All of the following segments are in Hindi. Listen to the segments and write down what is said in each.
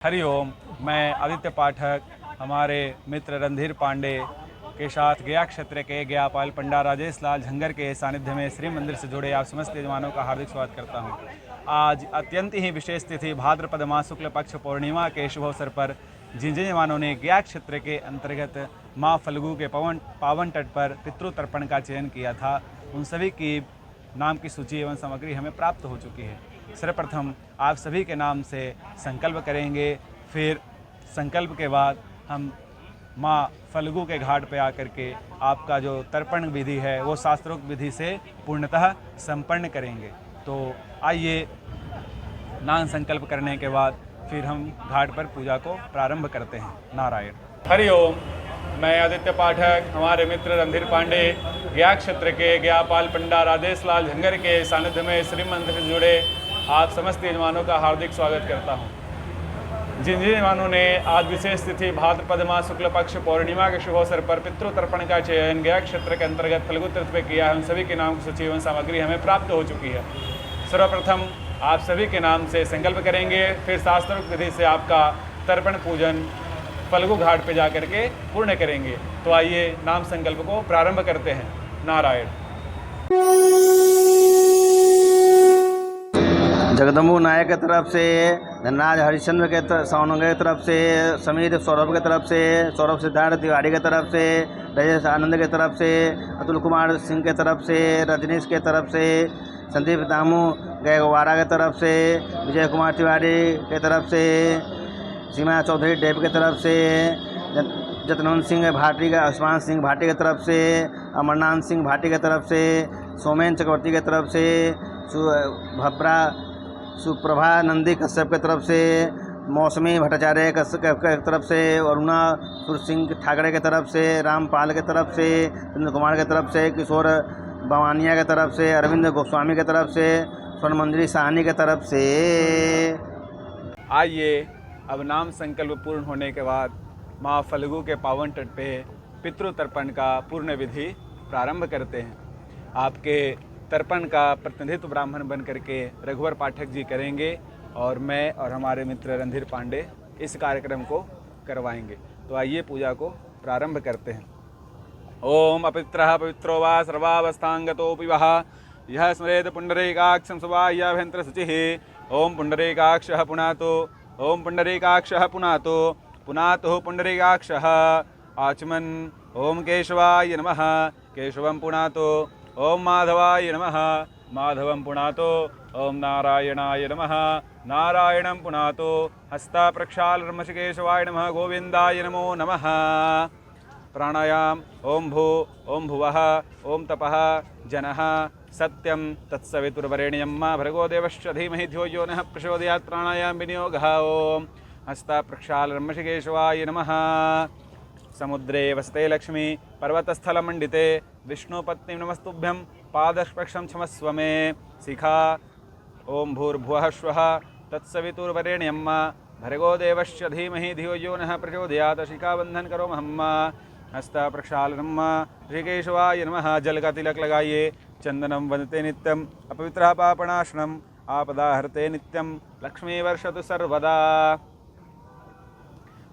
हरिओम। मैं आदित्य पाठक हमारे मित्र रणधीर पांडे के साथ गया क्षेत्र के गयापाल पंडा राजेश लाल झंगर के सानिध्य में श्री मंदिर से जुड़े आप समस्त यजमानों का हार्दिक स्वागत करता हूं। आज अत्यंत ही विशेष तिथि भाद्रपद माह शुक्ल पक्ष पूर्णिमा के शुभ अवसर पर जिन जिन यजमानों ने गया क्षेत्र के अंतर्गत माँ फल्गु के पावन तट पर पितृतर्पण का चयन किया था, उन सभी की नाम की सूची एवं सामग्री हमें प्राप्त हो चुकी है। सर्वप्रथम आप सभी के नाम से संकल्प करेंगे, फिर संकल्प के बाद हम माँ फल्गु के घाट पे आकर के आपका जो तर्पण विधि है वो शास्त्रोक्त विधि से पूर्णतः संपन्न करेंगे। तो आइए, नाम संकल्प करने के बाद फिर हम घाट पर पूजा को प्रारंभ करते हैं। नारायण। हरिओम। मैं आदित्य पाठक हमारे मित्र रणधीर पांडे गया क्षेत्र के गयापाल पंडा राजेश लाल झंगर के सानिध्य में श्री मंदिर से जुड़े आप समस्त यजमानों का हार्दिक स्वागत करता हूं। जिन जिन यजमानों ने आज विशेष तिथि भाद्रपद माह शुक्ल पक्ष पूर्णिमा के शुभ अवसर पर पितृतर्पण का चयन गया क्षेत्र के अंतर्गत फल्गु तीर्थ पे किया है, उन सभी के नाम की सूची एवं सामग्री हमें प्राप्त हो चुकी है। सर्वप्रथम आप सभी के नाम से संकल्प करेंगे, फिर शास्त्रोक्त विधि से आपका तर्पण पूजन फल्गु घाट पे जाकर के पूर्ण करेंगे। तो आइए नाम संकल्प को प्रारंभ करते हैं। नारायण। जगदम्बु नायक की तरफ से, धनराज हरिश्चंद्र के सावनगर की तरफ से, समीर सौरभ की तरफ से, सौरभ सिद्धार्थ तिवारी की तरफ से, राजेश आनंद की तरफ से, अतुल कुमार सिंह की तरफ से, रजनीश के तरफ से, संदीप दामू गैगवाड़ा की तरफ से, विजय कुमार तिवारी की तरफ से, सीमा चौधरी डेव की तरफ से, जतनवंत सिंह भाटी का, आयुष्मान सिंह भाटी की तरफ से, अमरनाथ सिंह भाटी की तरफ से, सोमेन चक्रवर्ती की तरफ से, सुप्रभा नंदी कश्यप की तरफ से, मौसमी भट्टाचार्य कश्यप की तरफ से, अरुणा सुर सिंह ठाकरे की तरफ से, रामपाल की तरफ से, चंद्र कुमार की तरफ से, किशोर बवानिया की तरफ से, अरविंद गोस्वामी की तरफ से, स्वर्ण मंजरी साहनी की तरफ से। आइए, अब नाम संकल्प पूर्ण होने के बाद माँ फल्गु के पावन तट पे पितृतर्पण का पूर्ण विधि प्रारंभ करते हैं। आपके तर्पण का प्रतिनिधित्व ब्राह्मण बन करके रघुवर पाठक जी करेंगे और मैं और हमारे मित्र रणधीर पांडे इस कार्यक्रम को करवाएंगे। तो आइए पूजा को प्रारंभ करते हैं। ओम अपवित्रः पवित्रो वा सर्वावस्थांगतोऽपि वः यः स्मरेत पुंडरीकाक्षं सुवाह्याभ्यन्तर शुचिः। ओम पुंडरीकाक्षः पुनातो, ओम पुंडरीकाक्षः पुनातो, पुनातुः पुंडरीकाक्षः आचमन्। ओम केशवाय नमः, केशवं पुनातो। ओम माधवाय नमः, माधवं पुनातो। ओम नारायणाय नमः, नारायणं पुनातो। हस्ता प्रक्षालनमशिकेशवाय नमः, गोविंदाय नमो नमः। प्राणायाम। ओम भू ओम भुवः ओम तपः जनः सत्यं तत्सवितुर्वरेण्यं मा भर्गो देवस्य धीमहि धियो यो नः प्रचोदयात्। प्राणायाम विनियोगः। ओम हस्ता प्रक्षालनमशिकेशवाय नमः। समुद्रे वसते लक्ष्मी पर्वतस्थलमण्डिते विष्णुपत्नी नमस्तुभ्यं पादस्पर्शं क्षमस्व मे। शिखा। ओम भूर्भुवः स्वः तत्सवितुर्वरेण्यं भर्गो देवस्य धीमहि धियो यो नः प्रचोदयात्। शिखाबंधन करो महम्मा। हस्ता प्रक्षालनम ऋषिकेशवाय नमः। जल का तिलक लगाइए। चंदनम वंदते नित्यम अपवित्रः पापनाशनम आपदा हरते नित्यम लक्ष्मी वर्षतु सर्वदा।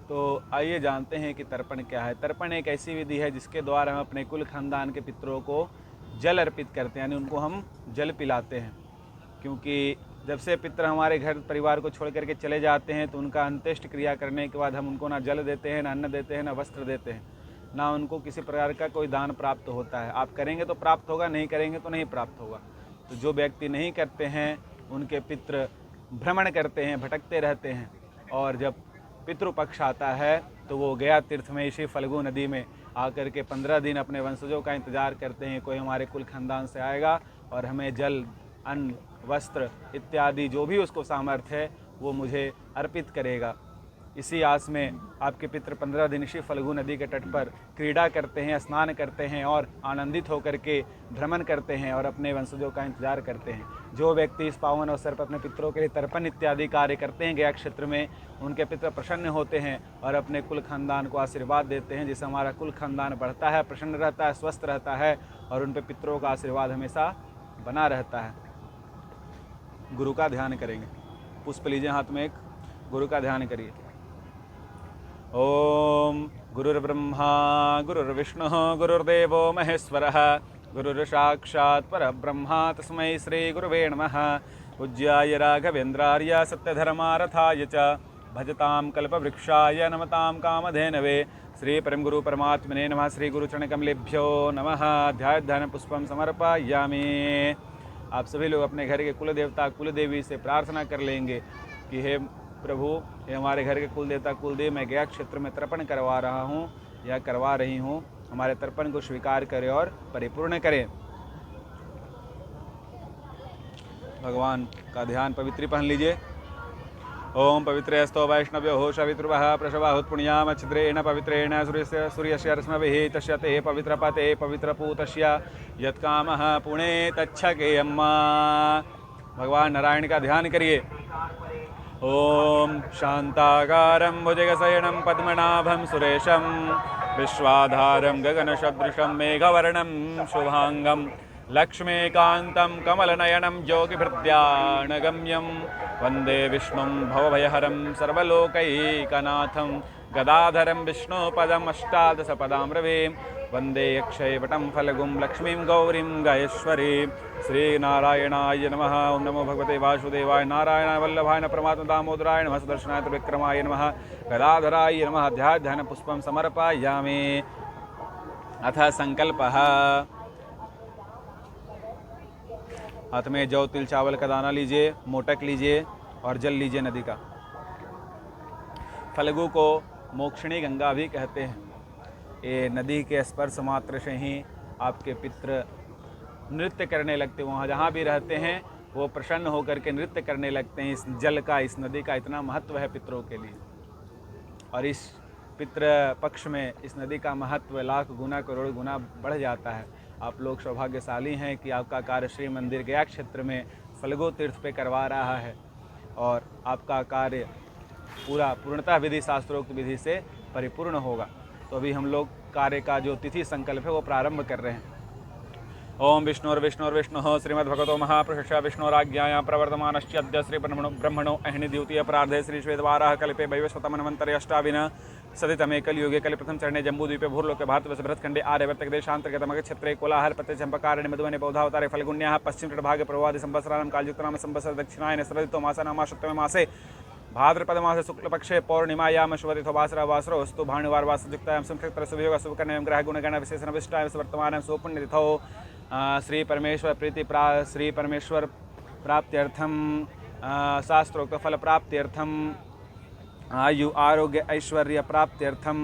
तो आइए जानते हैं कि तर्पण क्या है। तर्पण एक ऐसी विधि है जिसके द्वारा हम अपने कुल खानदान के पितरों को जल अर्पित करते हैं, यानी उनको हम जल पिलाते हैं। क्योंकि जब से पितर हमारे घर परिवार को छोड़ करके चले जाते हैं तो उनका अंत्येष्ट क्रिया करने के बाद हम उनको ना जल देते हैं, ना अन्न देते हैं, ना वस्त्र देते हैं, ना उनको किसी प्रकार का कोई दान प्राप्त होता है। आप करेंगे तो प्राप्त होगा, नहीं करेंगे तो नहीं प्राप्त होगा। तो जो व्यक्ति नहीं करते हैं उनके पितर भ्रमण करते हैं, भटकते रहते हैं, और जब पितृपक्ष आता है तो वो गया तीर्थ में इसी फल्गु नदी में आकर के 15 दिन अपने वंशजों का इंतजार करते हैं। कोई हमारे कुल खानदान से आएगा और हमें जल, अन्न, वस्त्र इत्यादि जो भी उसको सामर्थ्य है वो मुझे अर्पित करेगा। इसी आस में आपके पितृ 15 दिन इसी फल्गु नदी के तट पर क्रीड़ा करते हैं, स्नान करते हैं और आनंदित होकर के भ्रमण करते हैं और अपने वंशजों का इंतजार करते हैं। जो व्यक्ति इस पावन अवसर पर अपने पितरों के लिए तर्पण इत्यादि कार्य करते हैं गया क्षेत्र में, उनके पितर प्रसन्न होते हैं और अपने कुल खानदान को आशीर्वाद देते हैं, जिससे हमारा कुल खानदान बढ़ता है, प्रसन्न रहता है, स्वस्थ रहता है और उन पर पितरों का आशीर्वाद हमेशा बना रहता है। गुरु का ध्यान करेंगे। पुष्प लीजिए हाथ में एक। गुरु का ध्यान करिए। ओम गुरुर्ब्रह्मा गुरुर्विष्णुः गुरुर्देवो महेश्वरः गुरुर्साक्षात् परब्रह्मा तस्मै श्री गुरुवे नमः। पूज्याय राघवेन्द्रार्य सत्यधर्मारथाय च भजतां कल्पवृक्षाय नमतां कामधेनवे श्री परम गुरु परमात्मने नमः। श्री गुरुचरणकमलेभ्यो नमः। ध्यान पुष्पम समर्पयामि। आप सभी लोग अपने घर के कुल देवता कुल देवी से प्रार्थना कर लेंगे कि हे प्रभु, ये हमारे घर के कुल देवता कुल देव मैं गया क्षेत्र में तर्पण करवा रहा हूँ या करवा रही हूँ, हमारे तर्पण को स्वीकार करें और परिपूर्ण करें। भगवान का ध्यान पवित्री पहन लीजिए। ओम पवित्रेस्तो वैष्णव्यो शवितृवः प्रशवाहुत पुण्याम छिद्रेण पवित्रेण सूर्यस्य रश्मिभिः तस्य ते पवित्रपते पवित्रपूतस्य यत्कामः पुणे तच्छके अम्मा। भगवान नारायण का ध्यान करिए। ओम शांताकारं भुजगशयनं पद्मनाभं सुरेशं विश्वाधारं गगनसदृशं मेघवर्णं शुभांगं लक्ष्मीकान्तं कमलनयनं योगिभृत्यानगम्यं वन्दे विष्णुं भवभयहरं सर्वलोकैकनाथं गदाधरं विष्णुपदम् अष्टादशपदां रविं वन्दे अक्षयवटं फलगुं लक्ष्मीं गौरीं गायेश्वरीं। श्रीनारायणाय नमः। ओं नमो भगवते वासुदेवाय नारायणाय वल्लभाय परमात्मा दामोदराय नमः। सुदर्शनाय त्रिविक्रमाय नमः। गदाधराय नमः। ध्यान पुष्पं समर्पयामि। अथ संकल्पः। हाथ में जौ तिल चावल का दाना लीजिए, मोटक लीजिए और जल लीजिए नदी का। फल्गु को मोक्षिणी गंगा भी कहते हैं। ये नदी के स्पर्श मात्र से ही आपके पितृ नृत्य करने लगते हैं। वहाँ जहाँ भी रहते हैं वो प्रसन्न होकर के नृत्य करने लगते हैं। इस जल का, इस नदी का इतना महत्व है पितरों के लिए। और इस पितृ पक्ष में इस नदी का महत्व लाख गुना करोड़ गुना बढ़ जाता है। आप लोग सौभाग्यशाली हैं कि आपका कार्य श्री मंदिर गया क्षेत्र में फल्गु तीर्थ पे करवा रहा है और आपका कार्य पूर्णतः विधि शास्त्रोक्त विधि से परिपूर्ण होगा। तो अभी हम लोग कार्य का जो तिथि संकल्प है वो प्रारंभ कर रहे हैं। ओम विष्णुर्विष्णुः श्रीमद्भगवतो महापुरुषस्य विष्णुराज्ञाया प्रवर्तमानश्च श्री ब्रह्मणो अहिनि द्वितीय प्रार्धे श्री श्वेतवाराह कल्पे वैवस्वतमन्वन्तरे अष्टाविन सदितमे कलियुगे कलि प्रथम चरणे जम्बूद्वीपे भूर्लोके भारतवर्षे भरतखण्डे आर्यवर्तक देशान्तर्गतमग क्षेत्रे कोलाहल पते चंपकारण्ये मधुवने बौद्धावतारे फल्गुन्याः पश्चिम तटभागे प्रवादि संवत्सराणां कालयुक्तनाम संवत्सर दक्षिणायने शरदितो मासानामाशुत्तमे मासे भाद्रपद मासे शुक्लपक्षे पौर्णिमायाम शुभतिथो वासरः वासरो अस्तु भानुवार वासयुक्तायां संक्षिप्तर शुभयोग शुभकर्णयं ग्रह गुणगण विशेषण विशिष्टायां वर्तमानां सुपुण्यतिथौ श्री परमेश्वर प्राप्त्यर्थम शास्त्रोक्त फल प्राप्त्यर्थम आयु आरोग्य ऐश्वर्य प्राप्त्यर्थम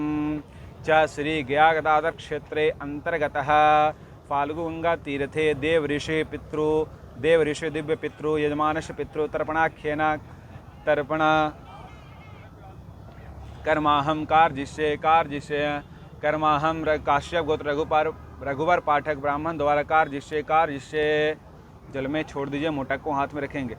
च श्री गयागदाधर क्षेत्रे अंतर्गतः फाल्गुगंगा तीर्थे देव ऋषि दिव्य पितृ यजमानश पितृ तर्पणाख्येन तर्पण कर्माहम कार्जिष्ये कर्माहम काश्यप गोत्र रघुवर पाठक ब्राह्मण द्वारा कार्जिष्ये जल में छोड़ दीजिए। मोटक को हाथ में रखेंगे।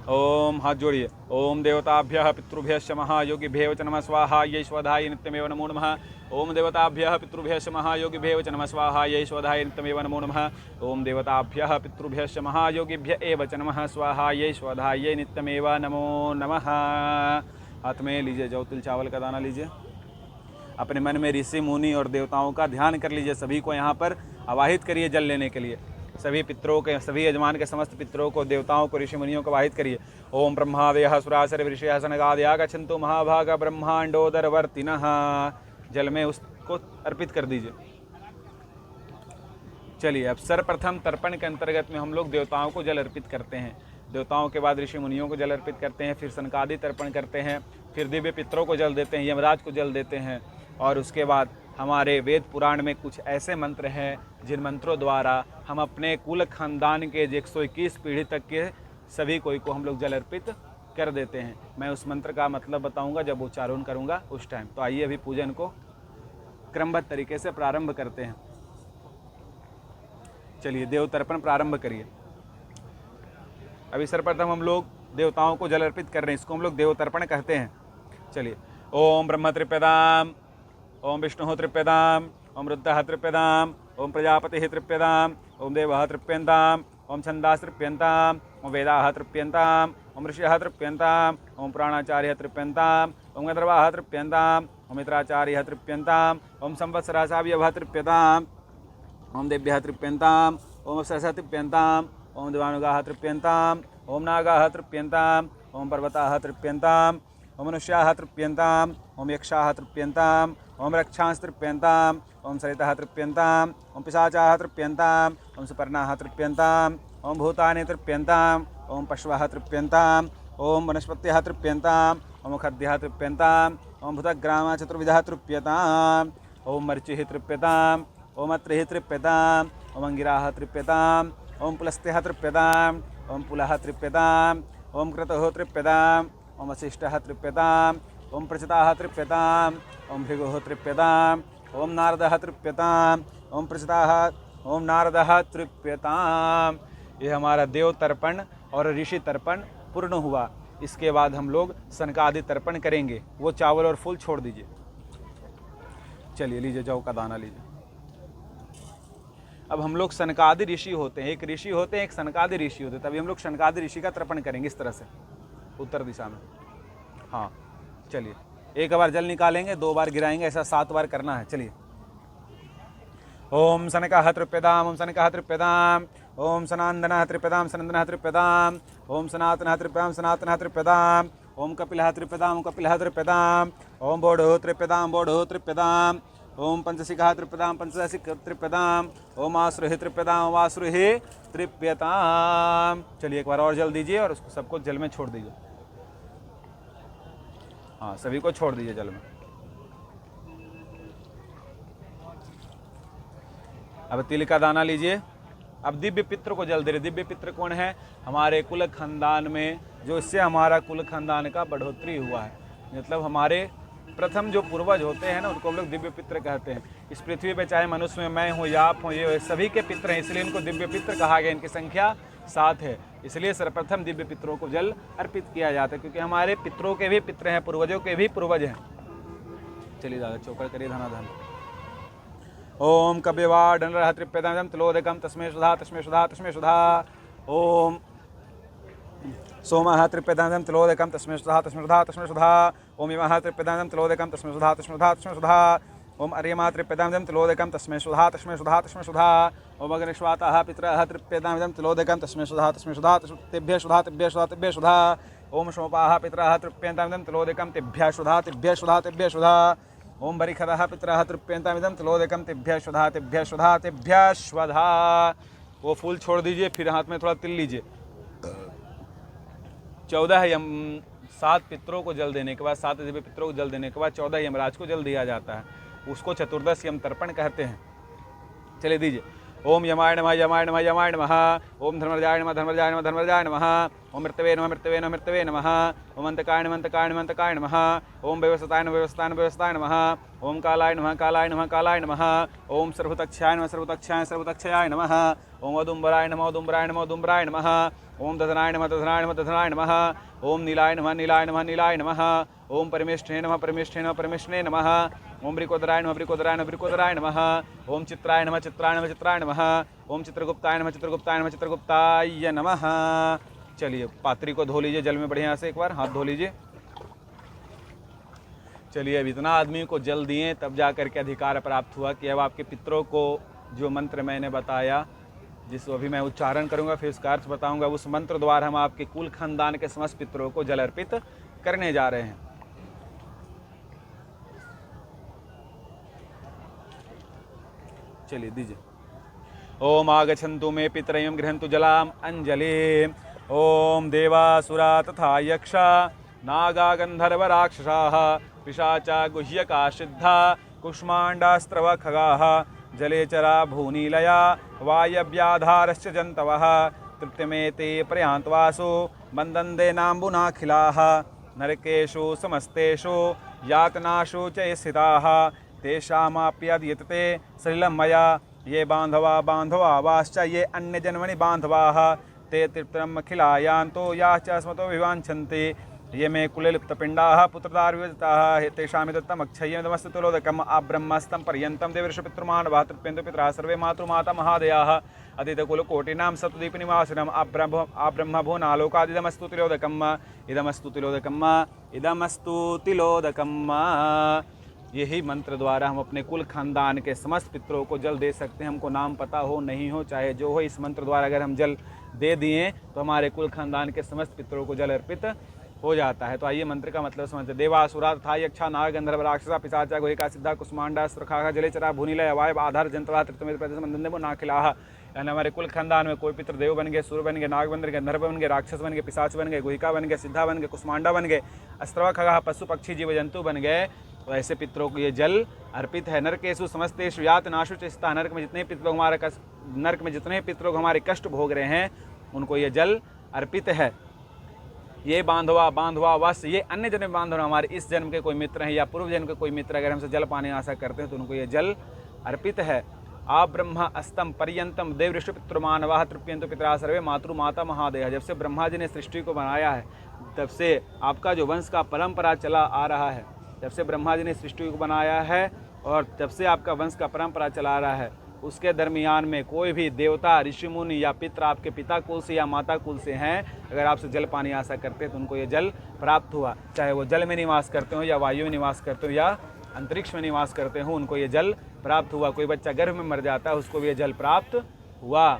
ओम हाथ जोड़िए। ओम देवताभ्यः पितृभ्यश्च महायोगिभ्यो च नमः स्वाहा ये स्वधाय नित्यमेव नमो नमः। ओम देवताभ्यः पितृभ्यश्च महायोगिभ्यो च नमः स्वाहा ये स्वधाय नित्यमेव नमो नमः। ओम देवताभ्यः पितृभ्यश्च महायोगिभ्य एव च नमः स्वाहा ये स्वधाय नित्यमेव नमो नमः। हाथ में लीजिए जौ तिल चावल का दाना लीजिए। अपने मन में ऋषि मुनि और देवताओं का ध्यान कर लीजिए। सभी को यहाँ पर आवाहित करिए जल लेने के लिए। सभी पितरों के, सभी यजमान के समस्त पितरों को, देवताओं को, ऋषि मुनियों को आवाहित करिए। ओम ब्रह्मादयः सुरासुर ऋषयः सनकादयः गच्छन्तु महाभागा ब्रह्मांडोदरवर्तिनः। जल में उसको अर्पित कर दीजिए। चलिए अब सर्वप्रथम तर्पण के अंतर्गत में हम लोग देवताओं को जल अर्पित करते हैं। देवताओं के बाद ऋषि मुनियों को जल अर्पित करते हैं, फिर सनकादि तर्पण करते हैं, फिर दिव्य पितरों को जल देते हैं, यमराज को जल देते हैं। और उसके बाद हमारे वेद पुराण में कुछ ऐसे मंत्र हैं जिन मंत्रों द्वारा हम अपने कुल खानदान के 121 पीढ़ी तक के सभी कोई को हम लोग जल अर्पित कर देते हैं। मैं उस मंत्र का मतलब बताऊंगा जब उच्चारण करूंगा उस टाइम। तो आइए अभी पूजन को क्रमबद्ध तरीके से प्रारंभ करते हैं। चलिए देव तर्पण प्रारंभ करिए। अभी सर्वप्रथम हम लोग देवताओं को जल अर्पित कर रहे हैं, इसको हम लोग देव तर्पण कहते हैं। चलिए ओम ब्रह्म त्रिप्यदाम, ओम विष्णु त्रिप्यदाम, ओम रुद्रः त्रिप्यदाम, ओम प्रजापति तृप्यताम्, ओम देवः तृप्यन्ताम्, ओम छन्दाः तृप्यन्ताम्, ओम वेदाः तृप्यन्ताम्, ओम ऋषयः तृप्यन्ताम् ओम प्राणाचार्यः तृप्यन्ताम् ओम गन्धर्वाः तृप्यन्ताम् ओम मित्राचार्यः तृप्यन्ताम् ओम संवत्सरः साव्यवः तृप्यताम् ओम देव्यः तृप्यन्ताम् ओम अप्सरसः तृप्यन्ताम् ओम देवानुगाः तृप्यन्ताम् ओम नागाः तृप्यन्ताम् ओम पर्वताः तृप्यन्ताम् ओम मनुष्याः तृप्यन्ताम् ओम यक्षाः तृप्यन्ताम् ओम रक्षांस् तृप्यन्ताम् ओम सरितः तृप्यन्ताम् ओम पिशाचाः तृप्यन्ताम् ओम सुपर्णाः तृप्यन्ताम् ओम भूतानि तृप्यन्ताम् ओम पशवः तृप्यन्ताम् ओम वनस्पतयः तृप्यन्ताम् ओम खद्यः तृप्यन्ताम् ओम भूतग्रामः चतुर्विधः तृप्यताम् ओम मरीचिः तृप्यताम् ओम अत्रिः तृप्यताम् ओम अंगिराः तृप्यताम् ओम पुलस्त्यः तृप्यताम् ओम पुलः तृप्यताम् ओम क्रतुः तृप्यताम् ओम वसिष्ठः तृप्यताम् ओम प्रचिताः तृप्यताम् ओम भृगुः तृप्यताम् ओम नारदः तृप्यताम् ओम प्रचिताः ओम नारदः तृप्यताम्। ये हमारा देव तर्पण और ऋषि तर्पण पूर्ण हुआ। इसके बाद हम लोग सनकादि तर्पण करेंगे। वो चावल और फूल छोड़ दीजिए। चलिए लीजिए जौ का दाना लीजिए। अब हम लोग सनकादि ऋषि होते हैं, एक ऋषि होते हैं, एक सनकादि ऋषि होते हैं। तभी हम लोग सनकादि ऋषि का तर्पण करेंगे इस तरह से उत्तर दिशा में। हाँ चलिए, एक बार जल निकालेंगे, 2 बार गिराएंगे, ऐसा 7 बार करना है। चलिए। ओम सनकः तृप्यताम् ओम सनकः तृप्यताम् ओम सनान्दनः तृप्यताम् सनन्दनः तृप्यताम् ओम सनातनः तृप्यताम् सनातनः तृप्यताम् ओम कपिलः तृप्यताम् ओम कपिलः तृप्यताम् ओम बोढुः तृप्यताम् बोढुः तृप्यताम् ओम पंचसिकः तृप्यताम् पंचसिकः तृप्यताम् ओम आसुरिः तृप्यताम् ओम आसुरिः तृप्यताम्। चलिए एक बार और जल दीजिए और उसको सबको जल में छोड़ दीजिए। हाँ सभी को छोड़ दीजिए जल में। अब तिल का दाना लीजिए। अब दिव्य पित्र को जल दे रहे। दिव्य पित्र कौन है? हमारे कुल खानदान में जो इससे हमारा कुल खानदान का बढ़ोतरी हुआ है, मतलब हमारे प्रथम जो पूर्वज होते हैं ना, उनको हम लोग दिव्य पित्र कहते हैं। इस पृथ्वी पे चाहे मनुष्य में मैं हूँ या आप हूँ, ये सभी के पित्र हैं, इसलिए इनको दिव्य पित्र कहा गया। इनकी संख्या 7 है, इसलिए सर्वप्रथम दिव्य पितरों को जल अर्पित किया जाता है, क्योंकि हमारे पितरों के भी पित्र हैं, पूर्वजों के भी पूर्वज हैं। चलिए दादा चौकड़ करिए धनाधन। ओम कव्यवा डनरः तृप्यताम् तिलोदकं तस्मै सुधा तस्मै सुधा तस्मै सुधा। ओम सोमः तृप्यताम् तिलोदकं तस्मै सुधा तस्मै सुधा तस्मै सुधा। ओम यमः तृप्यताम् तिलोदकं तस्मै सुधा तस्मै सुधा तस्मै सुधा। ओम अर्यमा तृप्यताम् तिलोदकं तस्मै सुधा तस्मै सुधा तस्मै सुधा। ओम अग्निश्वाताः पितरः तृप्यताम् तिलोदकं तस्मै सुधा तस्मै सुधा तेभ्यः सुधा तेभ्यः सुधा तेभ्यः सुधा। ओम सोपाः पितरः तृप्यताम् तिलोदकं तेभ्यः सुधा तेभ्यः सुधा तेभ्यः सुधा। ओम बरिखदः पितरः तृप्यताम् तिलोदकं तेभ्यः सुधा तेभ्यः सुधा तेभ्यः स्वधा। वो फूल छोड़ दीजिए, फिर हाथ में थोड़ा तिल लीजिए। 7 पितरों को जल देने के बाद, 7 दिव्य पितरों को जल देने के बाद 14 यमराज को जल दिया जाता है। उसको चतुर्दश यम तर्पण कहते हैं। चलिए दीजिए। ओम यमाय नमः यमाय नमः यमाय नमः। ओम धर्मराजाय नमः धर्मराजाय नमः धर्मराजाय नमः। ओम मृतवे नमः मृतवे नमः मृतवे नमः। ओम अंतकाय नमः अंतकाय नमः अंतकाय नमः। ओम व्यवस्थाय नमः व्यवस्थाय नमः व्यवस्थाय नमः। ओम कालाय नमः कालाय नमः कालाय नमः। ओम सर्वतक्षाय नमः सर्वतक्षाय सर्वतक्षयाय नमः। ओम औदुम्बराय नमः औदुम्बराय नमः औदुम्बराय नमः। ओम दधनाय नमः दधनाय नमः दधनाय नमः। ओम नीलाय नमः नीलाय नमः नीलाय नमः। ओम परमेष्ठिने नमः परमेष्ठिने नमः परमेष्ठिने नमः। ओम ब्रिकोदराय नमः ब्रिकोदराय नमः ब्रिकोदराय नमः। ओम चित्राय नमः चित्राय नमः चित्राय नमः। ओम चित्रगुप्ताय नमः चित्रगुप्ताय नमः चित्रगुप्ताय नमः। चलिए पात्री को धो लीजिए जल में बढ़िया से, एक बार हाथ धो लीजिए। चलिए अब इतना आदमी को जल दिए तब जा करके अधिकार प्राप्त हुआ कि अब आपके पितरों को जो मंत्र मैंने बताया, जिसको अभी मैं उच्चारण करूंगा, फिर उसका अर्थ बताऊंगा, उस मंत्र द्वारा हम आपके कुल खानदान के समस्त पितरों को जल अर्पित करने जा रहे हैं। चलिए दीजिए। ओम आगच्छन्तु मे पितरयं गृह्णन्तु जलाम अंजलि। ओम देवासुरा तथा यक्षा नागा गंधर्व राक्षसाः पिशाचा गुह्यका सिद्धा कुष्माण्डास्त्रव खगाः जलेचरा भूनीलया वायव्याधारश्च जन्तवः तृप्तिमेते प्रयान्त्वासो मन्दन्दे नाम्बुनाखिलाः नरकेषु समस्तेषु यातनाषु च स्थिताः तेषामाप्यदीयते सलिलं मया ये बान्धवा वाश्च ये अन्यजन्मनि बान्धवाः ते तृप्तमखिला यान्तो याश्च अस्मतो विवाञ्छन्ति ये मे कुले लिप्तपिंडाः पुत्रदार विवजिताः तेषामि दत्तम् अक्षय्यमिदमस्तु तुलोदकम् आब्रह्मस्तं पर्यन्तं देवर्षिपितृमानवाः तृप्यन्तु पितरः सर्वे मातृमाता महादयाः अदितकुलकोटिनां सप्तद्वीपनिवासिनम् आब्रह्मभो नालोकादिदमस्तु तिलोदकम् इदमस्तु तिलोदकम् इदमस्तु तिलोदकम्। यही मंत्र द्वारा हम अपने कुल खानदान के समस्त पितरों को जल दे सकते हैं। हमको नाम पता हो नहीं हो चाहे जो हो, इस मंत्र द्वारा अगर हम जल दे दिए तो हमारे कुल खानदान के समस्त पितरों को जल अर्पित हो जाता है। तो आइए मंत्र का मतलब समझते। देवासुरा तथा यक्षा नाग गंधर्व राक्षसा पिशाचा गुहिका सिद्धा कुष्मांडा सुरखा जलेचरा भूनीलय अवायव आधार जंतवा तृतमित प्रदेश नाखिलाहा। यानी हमारे कुल खानदान में कोई पितर देव बन गए, सूर्य बन गए, नाग बन गए, गंधर्व बन गए, राक्षस बन गए, पिशाच बन गए, गुहिका बन गए, सिद्धा बन गए, कुष्मांडा बन गए, अस्त्रवा खगा पशु पक्षी जीव जंतु बन गए, तो ऐसे पितरों को ये जल अर्पित है। नरकेशु समस्तेषु यात नाशु चिस्ता। नरक में जितने पितरों हमारे कष्ट भोग रहे हैं उनको ये जल अर्पित है। ये बांधवा वश, ये अन्य जन्म बांधवा हमारे इस जन्म के कोई मित्र हैं या पूर्व जन्म के कोई मित्र अगर हमसे जल पाने आशा करते हैं तो उनको ये जल अर्पित है। आप ब्रह्मा अस्तम पर्यंतम देव ऋषि पितृमानवाः तृप्यन्तु पितरः सर्वे मातृ माता महादया। जब से ब्रह्मा जी ने सृष्टि को बनाया है तब से आपका जो वंश का परंपरा चला आ रहा है, जब से ब्रह्मा जी ने सृष्टि को बनाया है और जब से आपका वंश का परंपरा चला आ रहा है, उसके दरमियान में कोई भी देवता ऋषि मुनि या पितर आपके पिता कुल से या माता कुल से हैं, अगर आपसे जल पानी आशा करते हैं तो उनको ये जल प्राप्त हुआ। चाहे वो जल में निवास करते हो या वायु में निवास करते हो या अंतरिक्ष में निवास करते हो, उनको ये जल प्राप्त हुआ। कोई बच्चा गर्भ में मर जाता है उसको भी ये जल प्राप्त हुआ।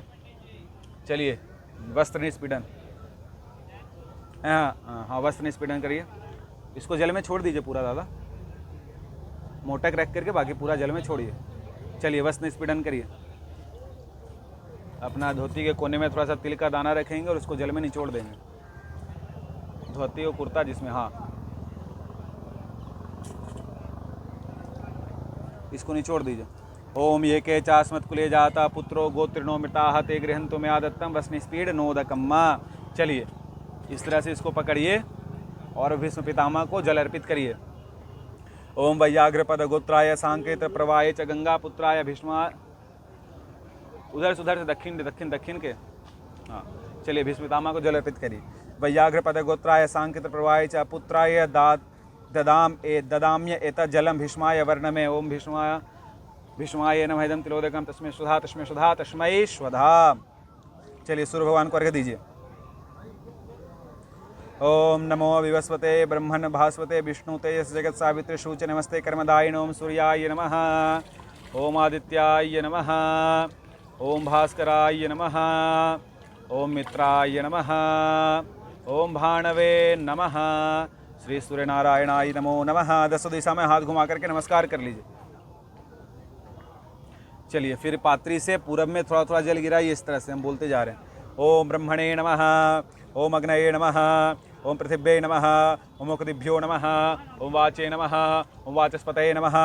चलिए वस्त्र निष्पीडन, हाँ वस्त्र निष्पीडन करिए। इसको जल में छोड़ दीजिए पूरा दादा, मोटक रख करके बाकी पूरा जल में छोड़िए। चलिए वस्त्र निष्पीडन करिए। अपना धोती के कोने में थोड़ा सा तिल का दाना रखेंगे और उसको जल में निचोड़ देंगे। धोती और कुर्ता जिसमें, हाँ इसको निचोड़ दीजिए। ओम ये के चास्मत कुले जाता पुत्रो गोत्रिणो मृता ते गृहंतो में आदत्तम वस्त्र निष्पीड नोदकम्मा। चलिए इस तरह से इसको पकड़िए और भीष्म पितामह को जल अर्पित करिए। ओम वैयाघ्रपद गोत्राय सांकेत प्रवाय च गंगा पुत्राय भीष्मा। उधर से दक्षिण के, हाँ चलिए भीष्म पितामह को जल अर्पित करिए। वैयाघ्रपद गोत्राय सांकेत प्रवाय च पुत्राय ददाम्य एत जलम भीष्माय वर्णमे। ओम भीष्माय नमः इदं तिलोदकम तस्मै स्वधा तस्मै स्वधा। चलिए सूर्य भगवान को अर्घ्य दीजिए। ओम नमो विवस्वते ब्रह्मण भास्वते विष्णु तेजस जगत सावित्री शूच नमस्ते कर्मदायिन। ओम सूर्याय नमः, ओम आदित्याय नमः, ओम भास्कराय नमः, ओम मित्राय नमः, ओम भाणवे नमः, श्री सूर्य नारायणाय नमो नमः। 10 दिशा में हाथ घुमा करके नमस्कार कर लीजिए। चलिए फिर पात्री से पूरब में थोड़ा थोड़ा जल गिराइए। इस तरह से हम बोलते जा रहे हैं। ओम ब्रह्मणे नमः, ओम अग्नये नमः, ओम पृथिव्यै नमः, ओम मुखदिभ्यो नमः, ओम वाचे नमः, ओम वाचस्पतये नमः,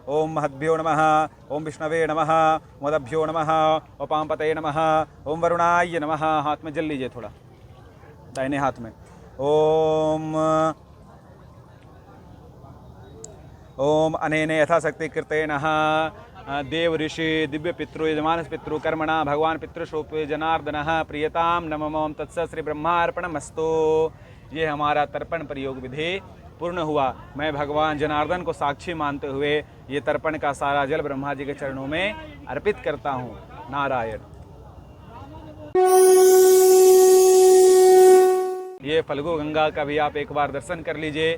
ओम महद्भ्यो नमः, ओम विष्णवे नमः, ओम मदभ्यो नमः, ओम पांपतये नमः, ओम वरुणाय नमः। हाथ में जल लीजिए थोड़ा, दाहिने हाथ में। ओम अनेने यथाशक्ति कृतेन देव ऋषि दिव्य पितृ यजमान पितृ कर्मणा भगवान पितृशोप जनार्दन प्रियताम नमः। ओम तत्सत् श्री ब्रह्मार्पणमस्तु। ये हमारा तर्पण प्रयोग विधि पूर्ण हुआ। मैं भगवान जनार्दन को साक्षी मानते हुए ये तर्पण का सारा जल ब्रह्मा जी के चरणों में अर्पित करता हूँ। नारायण। ये फल्गु गंगा का भी आप एक बार दर्शन कर लीजिए।